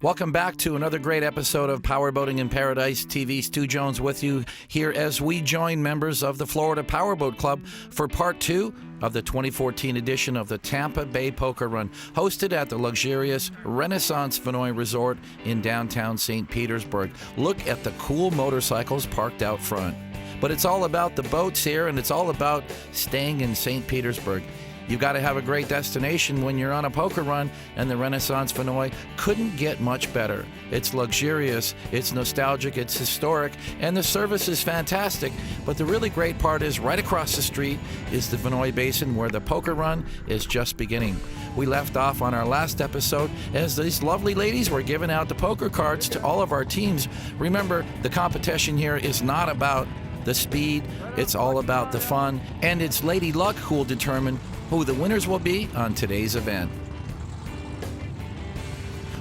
Welcome back to another great episode of Powerboating in Paradise TV. Stu Jones with you here as we join members of the Florida Powerboat Club for part 2 of the 2014 edition of the Tampa Bay Poker Run, hosted at the luxurious Renaissance Vinoy Resort in downtown St. Petersburg. Look at the cool motorcycles parked out front. But it's all about the boats here, and it's all about staying in St. Petersburg. You've got to have a great destination when you're on a poker run, and the Renaissance Vinoy couldn't get much better. It's luxurious, it's nostalgic, it's historic, and the service is fantastic. But the really great part is right across the street is the Vinoy Basin, where the poker run is just beginning. We left off on our last episode as these lovely ladies were giving out the poker cards to all of our teams. Remember, the competition here is not about the speed, it's all about the fun, and it's Lady Luck who will determine who the winners will be on today's event.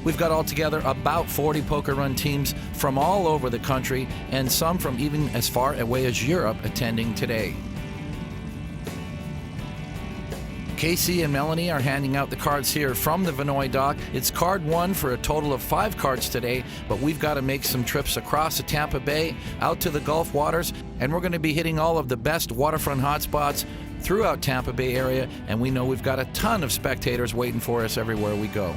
We've got altogether about 40 poker run teams from all over the country, and some from even as far away as Europe attending today. Casey and Melanie are handing out the cards here from the Vinoy dock. It's card 1 for a total of 5 cards today, but we've got to make some trips across the Tampa Bay, out to the Gulf waters, and we're going to be hitting all of the best waterfront hotspots throughout Tampa Bay area, and we know we've got a ton of spectators waiting for us everywhere we go.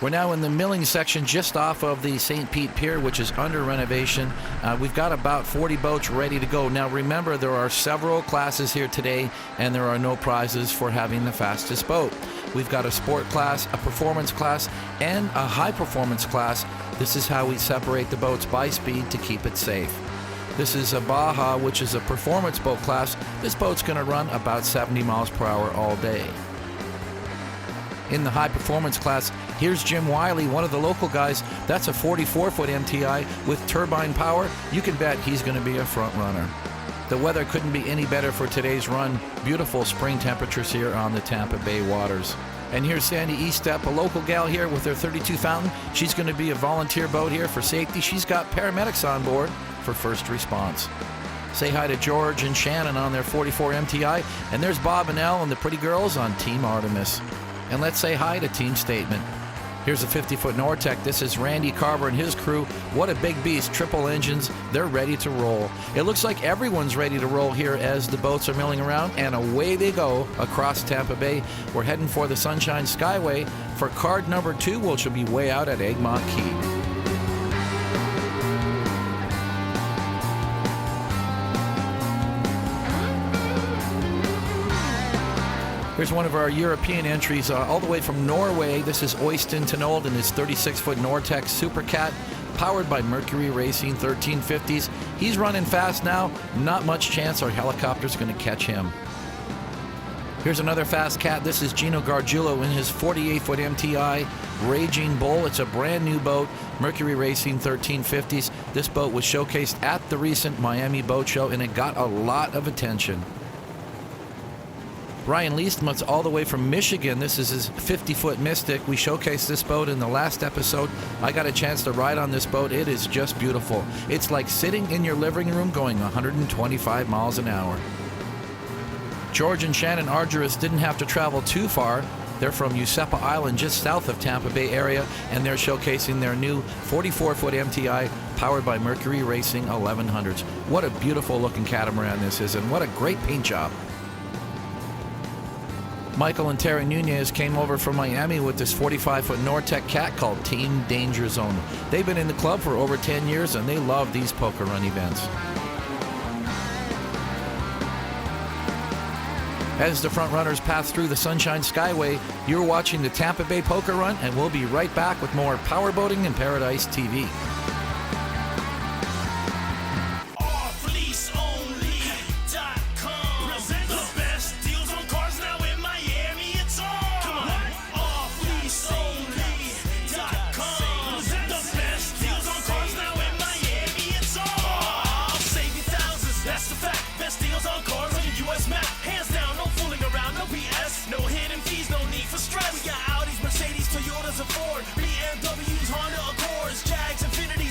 We're now in the milling section just off of the St. Pete Pier, which is under renovation. We've got about 40 boats ready to go. Now remember, there are several classes here today, and there are no prizes for having the fastest boat. We've got a sport class, a performance class, and a high performance class. This is how we separate the boats by speed to keep it safe. This is a Baja, which is a performance boat class. This boat's going to run about 70 miles per hour all day. In the high performance class, here's Jim Wiley, one of the local guys. That's a 44-foot MTI with turbine power. You can bet he's going to be a front runner. The weather couldn't be any better for today's run. Beautiful spring temperatures here on the Tampa Bay waters. And here's Sandy Eastep, a local gal here with her 32 Fountain. She's going to be a volunteer boat here for safety. She's got paramedics on board for first response. Say hi to George and Shannon on their 44 MTI. And there's Bob and Elle and the pretty girls on Team Artemis. And let's say hi to Team Statement. Here's a 50-foot Nortec. This is Randy Carver and his crew. What a big beast, triple engines. They're ready to roll. It looks like everyone's ready to roll here as the boats are milling around, and away they go across Tampa Bay. We're heading for the Sunshine Skyway for card number 2, which will be way out at Egmont Key. Here's one of our European entries all the way from Norway. This is Øystein Tenold and his 36-foot Nortec Super Cat, powered by Mercury Racing 1350s. He's running fast now. Not much chance our helicopter's going to catch him. Here's another fast cat. This is Gino Gargiulo in his 48-foot MTI Raging Bull. It's a brand new boat, Mercury Racing 1350s. This boat was showcased at the recent Miami Boat Show, and it got a lot of attention. Ryan Leastman's all the way from Michigan. This is his 50-foot Mystic. We showcased this boat in the last episode. I got a chance to ride on this boat. It is just beautiful. It's like sitting in your living room going 125 miles an hour. George and Shannon Argyris didn't have to travel too far. They're from Usepa Island, just south of Tampa Bay area, and they're showcasing their new 44-foot MTI powered by Mercury Racing 1100s. What a beautiful looking catamaran this is, and what a great paint job. Michael and Terry Nunez came over from Miami with this 45-foot Nortec Cat called Team Danger Zone. They've been in the club for over 10 years, and they love these poker run events. As the front runners pass through the Sunshine Skyway, you're watching the Tampa Bay Poker Run, and we'll be right back with more Powerboating in Paradise TV. Toyotas and Ford, BMWs, Honda Accords, Jags, Infiniti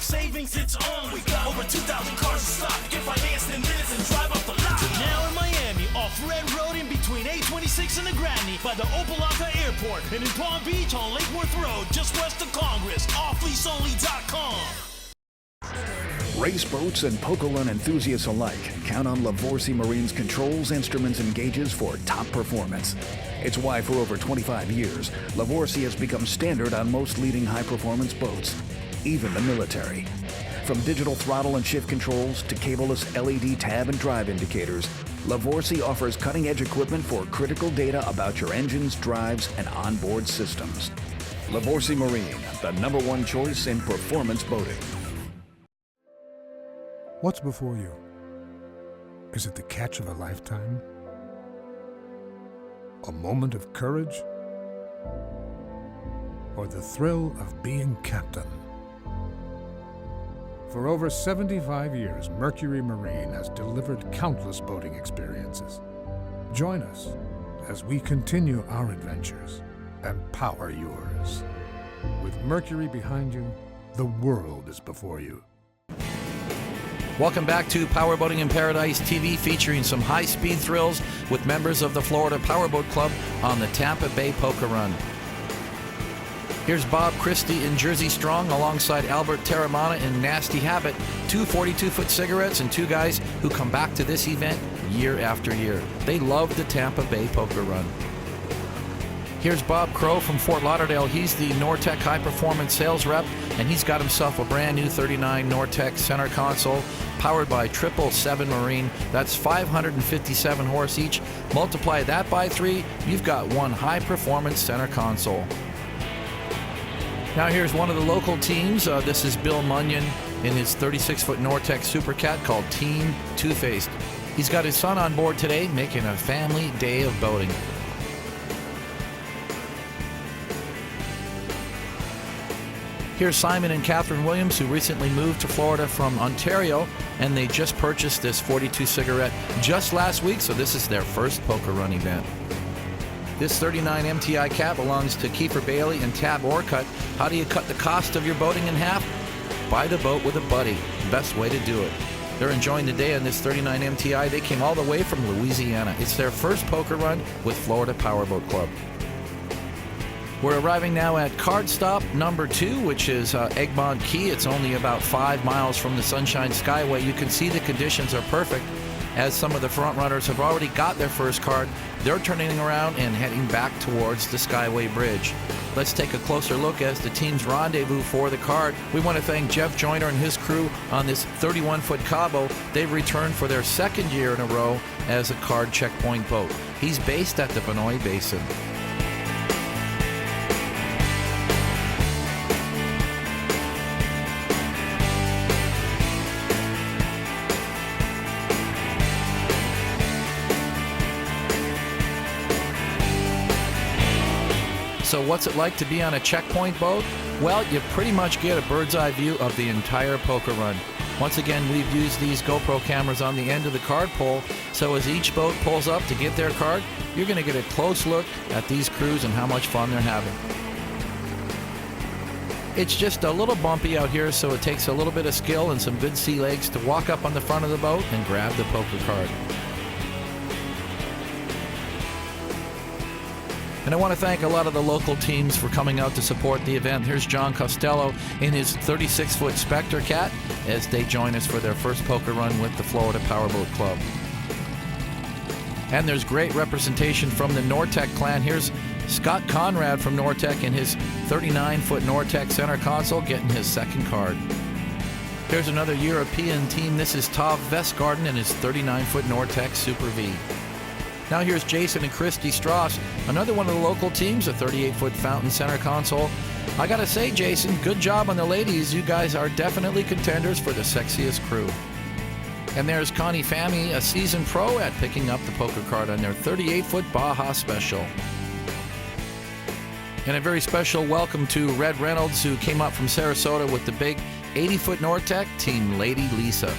savings, it's on. We got over 2,000 cars in stock. Get financed in minutes and drive up the lot. Now in Miami, off Red Road in between 826 and the Granny by the Opelika Airport. And in Palm Beach on Lake Worth Road, just west of Congress, offleaseonly.com. Race boats and poker run enthusiasts alike count on Lavorsi Marine's controls, instruments, and gauges for top performance. It's why for over 25 years, Lavorsi has become standard on most leading high-performance boats, even the military. From digital throttle and shift controls to cableless LED tab and drive indicators, Lavorsi offers cutting-edge equipment for critical data about your engines, drives, and onboard systems. Lavorsi Marine, the #1 choice in performance boating. What's before you? Is it the catch of a lifetime? A moment of courage? Or the thrill of being captain? For over 75 years, Mercury Marine has delivered countless boating experiences. Join us as we continue our adventures and power yours. With Mercury behind you, the world is before you. Welcome back to Powerboating in Paradise TV, featuring some high-speed thrills with members of the Florida Powerboat Club on the Tampa Bay Poker Run. Here's Bob Christie in Jersey Strong alongside Albert Terramana in Nasty Habit, two 42-foot cigarettes and two guys who come back to this event year after year. They love the Tampa Bay Poker Run. Here's Bob Crow from Fort Lauderdale. He's the Nortec High Performance Sales Rep, and he's got himself a brand new 39 Nortec center console powered by 777 Marine. That's 557 horse each. Multiply that by 3, you've got one high performance center console. Now here's one of the local teams. This is Bill Munyon in his 36-foot Nortec Super Cat called Team Two-Faced. He's got his son on board today, making a family day of boating. Here's Simon and Catherine Williams, who recently moved to Florida from Ontario, and they just purchased this 42 cigarette just last week, so this is their first poker run event. This 39 MTI cat belongs to Kiefer Bailey and Tab Orcutt. How do you cut the cost of your boating in half? Buy the boat with a buddy. Best way to do it. They're enjoying the day on this 39 MTI. They came all the way from Louisiana. It's their first poker run with Florida Powerboat Club. We're arriving now at card stop number 2, which is Egmont Key. It's only about 5 miles from the Sunshine Skyway. You can see the conditions are perfect, as some of the front runners have already got their first card. They're turning around and heading back towards the Skyway Bridge. Let's take a closer look as the teams rendezvous for the card. We want to thank Jeff Joyner and his crew on this 31-foot Cabo. They've returned for their second year in a row as a card checkpoint boat. He's based at the Vanoy Basin. So what's it like to be on a checkpoint boat? Well, you pretty much get a bird's eye view of the entire poker run. Once again, we've used these GoPro cameras on the end of the card pole, so as each boat pulls up to get their card, you're going to get a close look at these crews and how much fun they're having. It's just a little bumpy out here, so it takes a little bit of skill and some good sea legs to walk up on the front of the boat and grab the poker card. And I want to thank a lot of the local teams for coming out to support the event. Here's John Costello in his 36-foot Spectre Cat as they join us for their first poker run with the Florida Powerboat Club. And there's great representation from the Nortec clan. Here's Scott Conrad from Nortec in his 39-foot Nortec center console getting his second card. Here's another European team. This is Tav Vestgarden in his 39-foot Nortec Super V. Now here's Jason and Christy Strauss, another one of the local teams, a 38-foot Fountain Center console. I gotta say, Jason, good job on the ladies. You guys are definitely contenders for the sexiest crew. And there's Connie Fammy, a seasoned pro at picking up the poker card on their 38-foot Baja Special. And a very special welcome to Red Reynolds, who came up from Sarasota with the big 80-foot Nortec, Team Lady Lisa.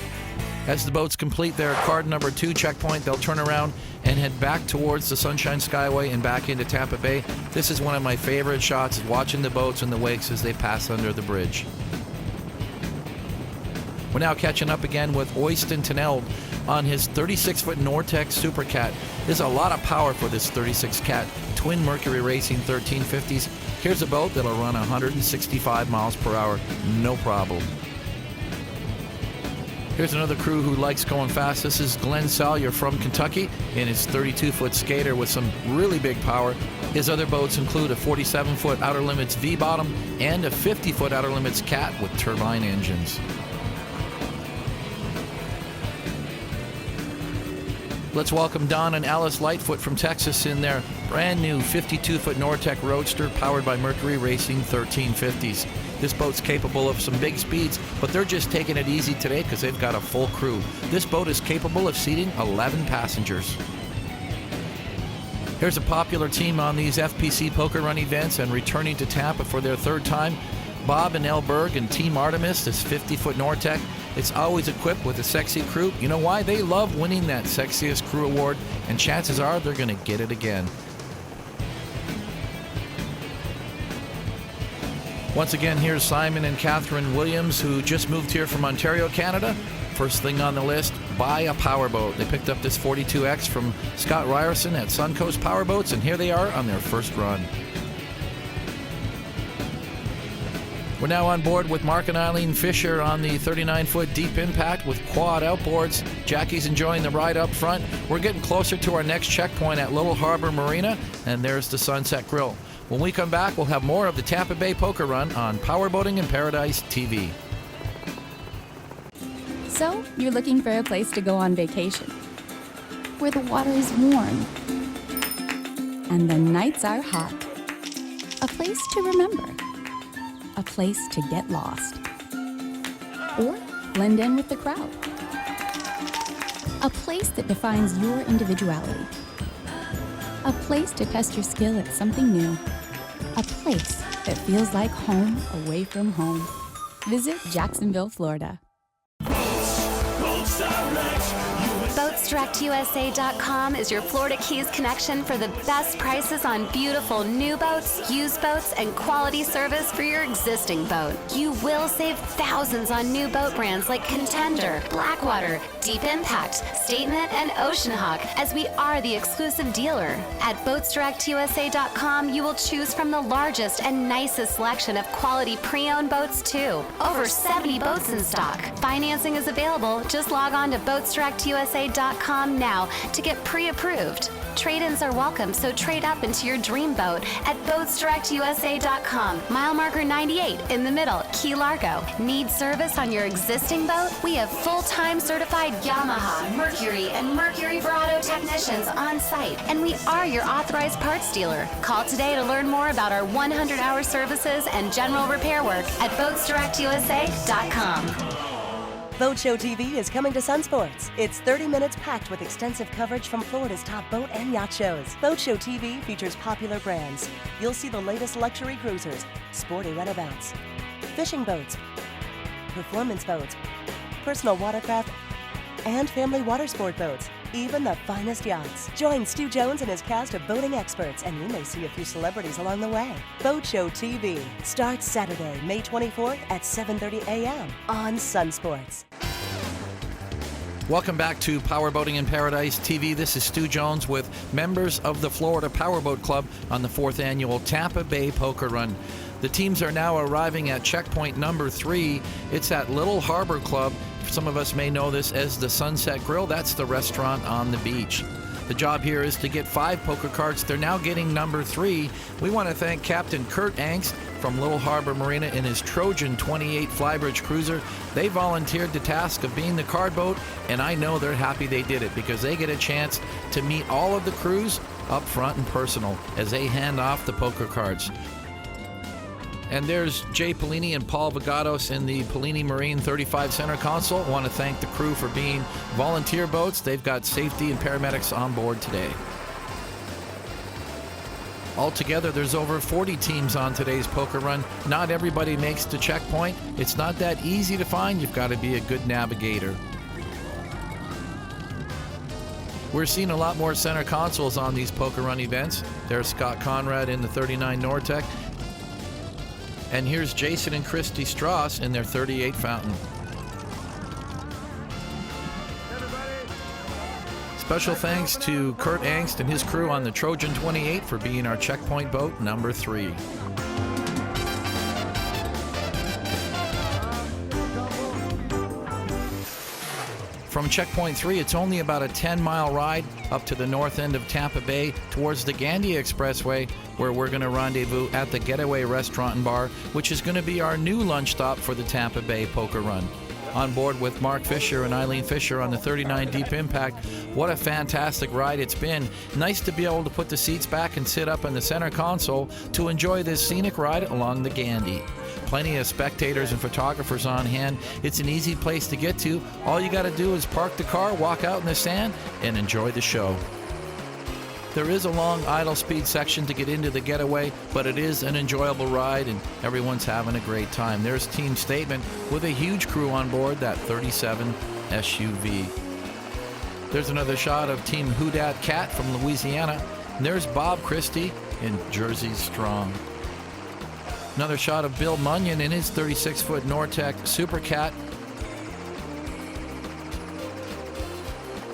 As the boats complete their card number 2 checkpoint, they'll turn around and head back towards the Sunshine Skyway and back into Tampa Bay. This is one of my favorite shots, watching the boats and the wakes as they pass under the bridge. We're now catching up again with Oyston Tenneld on his 36-foot Nortec Super Cat. There's a lot of power for this 36 Cat twin Mercury Racing 1350s. Here's a boat that'll run 165 miles per hour, no problem. Here's another crew who likes going fast. This is Glenn Salyer from Kentucky in his 32-foot skater with some really big power. His other boats include a 47-foot Outer Limits V-bottom and a 50-foot Outer Limits Cat with turbine engines. Let's welcome Don and Alice Lightfoot from Texas in their brand new 52-foot Nortec Roadster powered by Mercury Racing 1350s. This boat's capable of some big speeds, but they're just taking it easy today because they've got a full crew. This boat is capable of seating 11 passengers. Here's a popular team on these FPC Poker Run events and returning to Tampa for their third time. Bob and Elle Berg and Team Artemis, this 50-foot Nortec. It's always equipped with a sexy crew. You know why? They love winning that Sexiest Crew Award, and chances are they're going to get it again. Once again, here's Simon and Catherine Williams, who just moved here from Ontario, Canada. First thing on the list, buy a powerboat. They picked up this 42X from Scott Ryerson at Suncoast Powerboats, and here they are on their first run. We're now on board with Mark and Eileen Fisher on the 39-foot Deep Impact with quad outboards. Jackie's enjoying the ride up front. We're getting closer to our next checkpoint at Little Harbor Marina, and there's the Sunset Grill. When we come back, we'll have more of the Tampa Bay Poker Run on Powerboating in Paradise TV. So, you're looking for a place to go on vacation, where the water is warm and the nights are hot. A place to remember. A place to get lost. Or blend in with the crowd. A place that defines your individuality. A place to test your skill at something new. A place that feels like home away from home. Visit Jacksonville, Florida. BoatsDirectUSA.com is your Florida Keys connection for the best prices on beautiful new boats, used boats, and quality service for your existing boat. You will save thousands on new boat brands like Contender, Blackwater, Deep Impact, Statement, and Ocean Hawk, as we are the exclusive dealer. At BoatsDirectUSA.com, you will choose from the largest and nicest selection of quality pre-owned boats too. Over 70 boats in stock. Financing is available. Just log on to BoatsDirectUSA.com now to get pre-approved. Trade-ins are welcome, so trade up into your dream boat at BoatsDirectUSA.com. Mile marker 98 in the middle, Key Largo. Need service on your existing boat? We have full-time certified Yamaha, Mercury, and Mercury Verado technicians on site, and we are your authorized parts dealer. Call today to learn more about our 100-hour services and general repair work at BoatsDirectUSA.com. Boat Show TV is coming to Sun Sports. It's 30 minutes packed with extensive coverage from Florida's top boat and yacht shows. Boat Show TV features popular brands. You'll see the latest luxury cruisers, sporty runabouts, fishing boats, performance boats, personal watercraft, and family water sport boats, even the finest yachts. Join Stu Jones and his cast of boating experts, and you may see a few celebrities along the way. Boat Show TV starts Saturday, May 24th at 7:30 a.m. on Sun Sports. Welcome back to Powerboating in Paradise TV. This is Stu Jones with members of the Florida Powerboat Club on the 4th annual Tampa Bay Poker Run. The teams are now arriving at checkpoint number 3. It's at Little Harbor Club. Some of us may know this as the Sunset Grill. That's the restaurant on the beach. The job here is to get 5 poker cards. They're now getting number 3. We want to thank Captain Kurt Angst from Little Harbor Marina in his Trojan 28 Flybridge cruiser. They volunteered the task of being the card boat, and I know they're happy they did it because they get a chance to meet all of the crews up front and personal as they hand off the poker cards. And there's Jay Pellini and Paul Vagados in the Pellini Marine 35 center console. I want to thank the crew for being volunteer boats. They've got safety and paramedics on board today. Altogether, there's over 40 teams on today's poker run. Not everybody makes the checkpoint. It's not that easy to find. You've got to be a good navigator. We're seeing a lot more center consoles on these poker run events. There's Scott Conrad in the 39 Nortec. And here's Jason and Christy Strauss in their 38 Fountain. Special thanks to Kurt Angst and his crew on the Trojan 28 for being our checkpoint boat number 3. From checkpoint 3, it's only about a 10-mile ride up to the north end of Tampa Bay towards the Gandy Expressway, where we're going to rendezvous at the Getaway Restaurant and Bar, which is going to be our new lunch stop for the Tampa Bay Poker Run. On board with Mark Fisher and Eileen Fisher on the 39 Deep Impact. What a fantastic ride it's been. Nice to be able to put the seats back and sit up in the center console to enjoy this scenic ride along the Gandy. Plenty of spectators and photographers on hand. It's an easy place to get to. All you got to do is park the car, walk out in the sand, and enjoy the show. There is a long idle speed section to get into the Getaway, but it is an enjoyable ride and everyone's having a great time. There's Team Statement with a huge crew on board that 37 SUV. There's another shot of Team Houdat Cat from Louisiana. And there's Bob Christie in Jersey Strong. Another shot of Bill Munyon in his 36-foot Nortec Super Cat.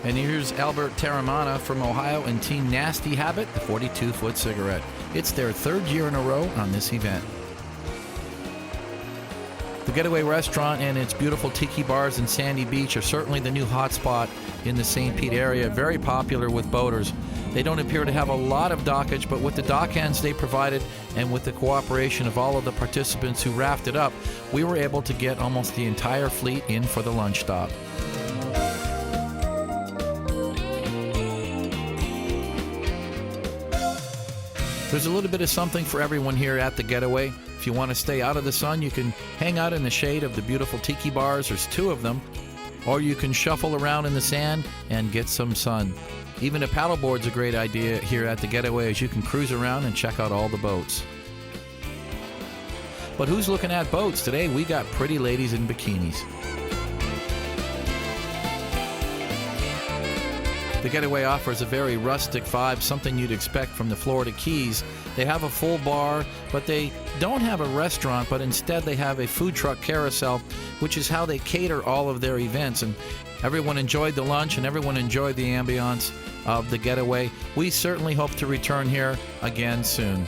And here's Albert Terramana from Ohio and Team Nasty Habit, the 42-foot cigarette. It's their 3rd year in a row on this event. The Getaway Restaurant and its beautiful tiki bars and sandy beach are certainly the new hotspot in the St. Pete area, very popular with boaters. They don't appear to have a lot of dockage, but with the dock hands they provided and with the cooperation of all of the participants who rafted up, we were able to get almost the entire fleet in for the lunch stop. There's a little bit of something for everyone here at the Getaway. If you want to stay out of the sun, you can hang out in the shade of the beautiful tiki bars. There's 2 of them. Or you can shuffle around in the sand and get some sun. Even a paddleboard's a great idea here at the Getaway, as you can cruise around and check out all the boats. But who's looking at boats? Today we got pretty ladies in bikinis. The Getaway offers a very rustic vibe, something you'd expect from the Florida Keys. They have a full bar, but they don't have a restaurant, but instead they have a food truck carousel, which is how they cater all of their events. And everyone enjoyed the lunch and everyone enjoyed the ambiance of the Getaway. We certainly hope to return here again soon.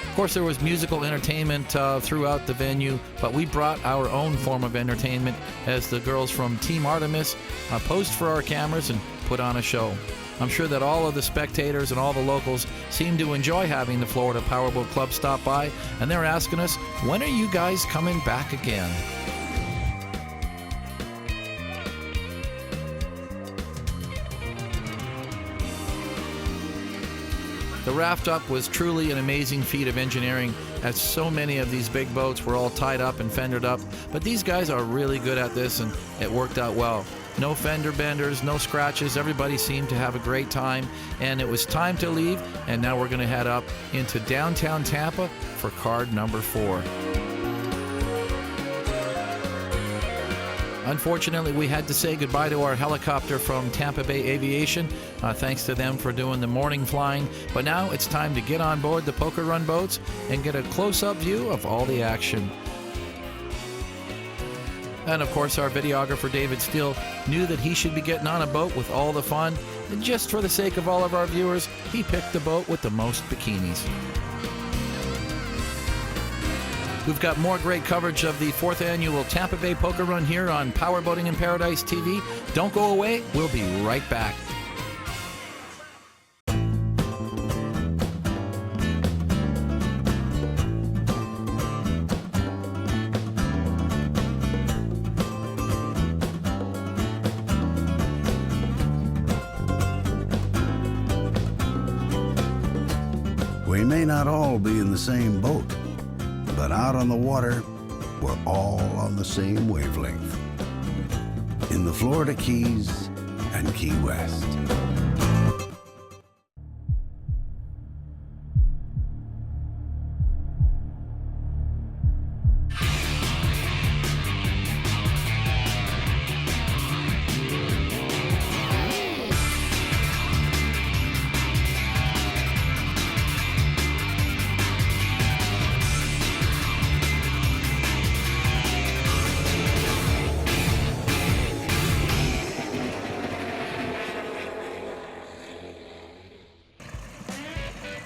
Of course, there was musical entertainment throughout the venue, but we brought our own form of entertainment as the girls from Team Artemis posed for our cameras and put on a show. I'm sure that all of the spectators and all the locals seem to enjoy having the Florida Powerboat Club stop by, and they're asking us, when are you guys coming back again? The raft up was truly an amazing feat of engineering, as so many of these big boats were all tied up and fendered up, but these guys are really good at this and it worked out well. No fender benders, no scratches, everybody seemed to have a great time, and it was time to leave, and now we're going to head up into downtown Tampa for card number 4. Unfortunately, we had to say goodbye to our helicopter from Tampa Bay Aviation. Thanks to them for doing the morning flying. But now it's time to get on board the Poker Run boats and get a close-up view of all the action. And of course, our videographer David Steele knew that he should be getting on a boat with all the fun. And just for the sake of all of our viewers, he picked the boat with the most bikinis. We've got more great coverage of the 4th annual Tampa Bay Poker Run here on Powerboating in Paradise TV. Don't go away. We'll be right back. We may not all be in the same boat, but out on the water, we're all on the same wavelength. In the Florida Keys and Key West.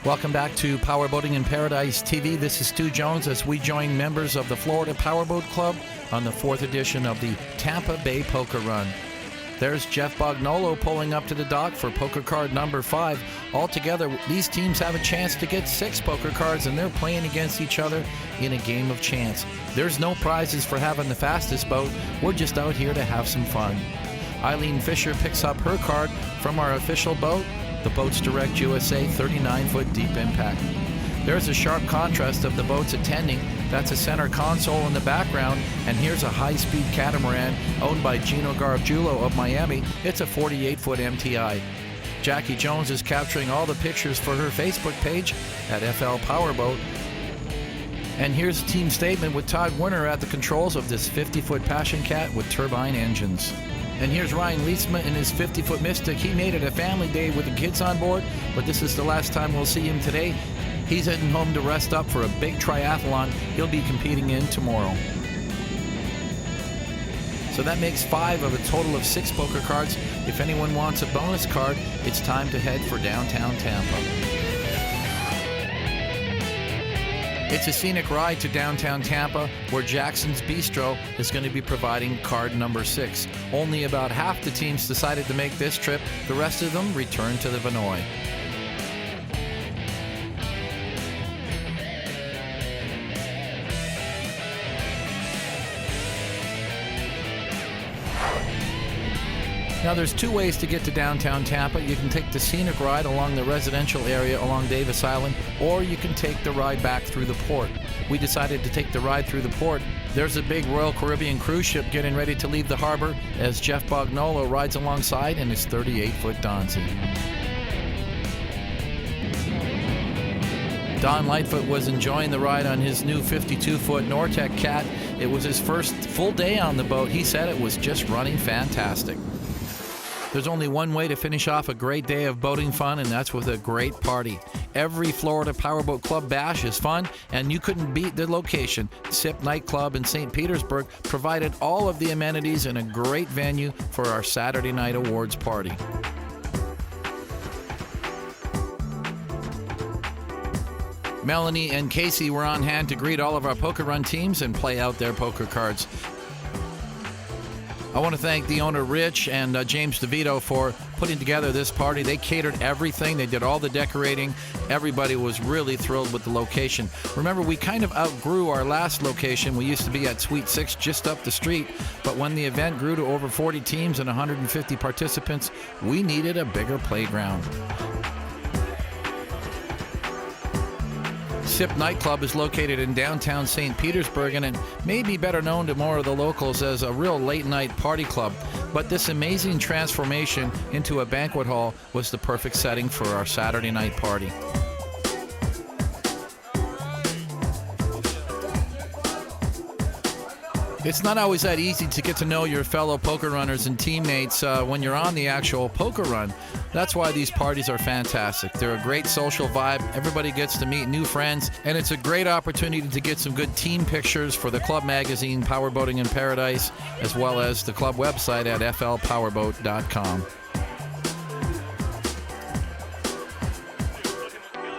Welcome back to Powerboating in Paradise TV. This is Stu Jones as we join members of the Florida Powerboat Club on the 4th edition of the Tampa Bay Poker Run. There's Jeff Bognolo pulling up to the dock for poker card number 5. Altogether, these teams have a chance to get 6 poker cards, and they're playing against each other in a game of chance. There's no prizes for having the fastest boat. We're just out here to have some fun. Eileen Fisher picks up her card from our official boat, the Boats Direct USA 39-foot deep impact. There's a sharp contrast of the boats attending. That's a center console in the background, and here's a high-speed catamaran owned by Gino Gargiulo of Miami. It's a 48-foot MTI. Jackie Jones is capturing all the pictures for her Facebook page at FL Powerboat. And here's a team statement with Todd Werner at the controls of this 50-foot Passion Cat with turbine engines. And here's Ryan Leitsma in his 50-foot Mystic. He made it a family day with the kids on board, but this is the last time we'll see him today. He's heading home to rest up for a big triathlon he'll be competing in tomorrow. So that makes 5 of a total of 6 poker cards. If anyone wants a bonus card, it's time to head for downtown Tampa. It's a scenic ride to downtown Tampa, where Jackson's Bistro is going to be providing card number 6. Only about half the teams decided to make this trip. The rest of them returned to the Vinoy. Now, there's 2 ways to get to downtown Tampa. You can take the scenic ride along the residential area along Davis Island, or you can take the ride back through the port. We decided to take the ride through the port. There's a big Royal Caribbean cruise ship getting ready to leave the harbor as Jeff Bognolo rides alongside in his 38-foot Donzi. Don Lightfoot was enjoying the ride on his new 52-foot Nortec Cat. It was his first full day on the boat. He said it was just running fantastic. There's only one way to finish off a great day of boating fun, and that's with a great party. Every Florida Powerboat Club bash is fun, and you couldn't beat the location. SIP Nightclub in St. Petersburg provided all of the amenities and a great venue for our Saturday night awards party. Melanie and Casey were on hand to greet all of our Poker Run teams and play out their poker cards. I want to thank the owner, Rich, and James DeVito for putting together this party. They catered everything. They did all the decorating. Everybody was really thrilled with the location. Remember, we kind of outgrew our last location. We used to be at Suite 6 just up the street, but when the event grew to over 40 teams and 150 participants, we needed a bigger playground. SIP Nightclub is located in downtown St. Petersburg, and it may be better known to more of the locals as a real late-night party club. But this amazing transformation into a banquet hall was the perfect setting for our Saturday night party. It's not always that easy to get to know your fellow poker runners and teammates when you're on the actual poker run. That's why these parties are fantastic. They're a great social vibe. Everybody gets to meet new friends, and it's a great opportunity to get some good team pictures for the club magazine, Powerboating in Paradise, as well as the club website at flpowerboat.com.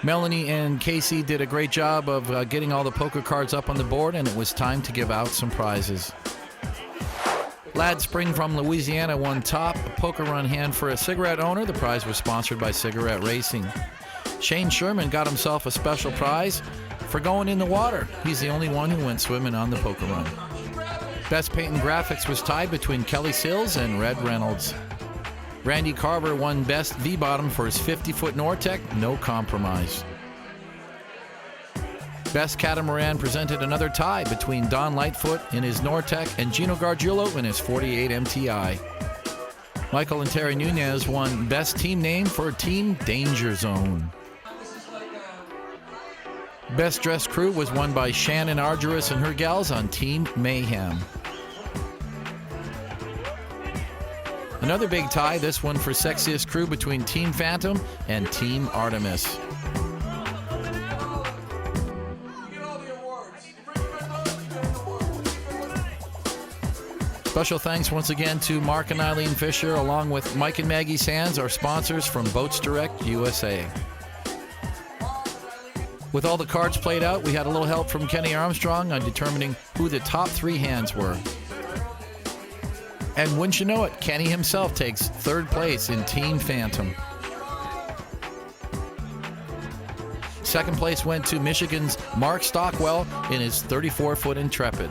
Melanie and Casey did a great job of getting all the poker cards up on the board, and it was time to give out some prizes. Lad Spring from Louisiana won top, a Poker Run hand for a cigarette owner. The prize was sponsored by Cigarette Racing. Shane Sherman got himself a special prize for going in the water. He's the only one who went swimming on the Poker Run. Best Paint and Graphics was tied between Kelly Sills and Red Reynolds. Randy Carver won Best V-Bottom for his 50-foot Nortec, No Compromise. Best Catamaran presented another tie between Don Lightfoot in his Nortec and Gino Gargiulo in his 48 MTI. Michael and Terry Nunez won Best Team Name for Team Danger Zone. Best Dressed Crew was won by Shannon Argyris and her gals on Team Mayhem. Another big tie, this one for Sexiest Crew between Team Phantom and Team Artemis. Special thanks once again to Mark and Eileen Fisher, along with Mike and Maggie Sands, our sponsors from Boats Direct USA. With all the cards played out, we had a little help from Kenny Armstrong on determining who the top 3 hands were. And wouldn't you know it, Kenny himself takes 3rd place in Team Phantom. 2nd place went to Michigan's Mark Stockwell in his 34-foot Intrepid.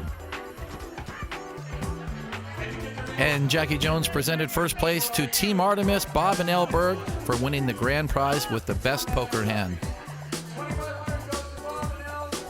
And Jackie Jones presented 1st place to Team Artemis, Bob and Elberg, for winning the grand prize with the best poker hand.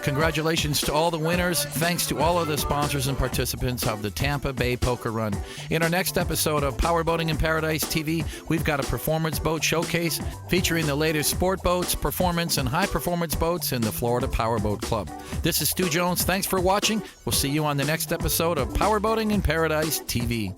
Congratulations to all the winners. Thanks to all of the sponsors and participants of the Tampa Bay Poker Run. In our next episode of Powerboating in Paradise TV, we've got a performance boat showcase featuring the latest sport boats, performance, and high-performance boats in the Florida Powerboat Club. This is Stu Jones. Thanks for watching. We'll see you on the next episode of Powerboating in Paradise TV.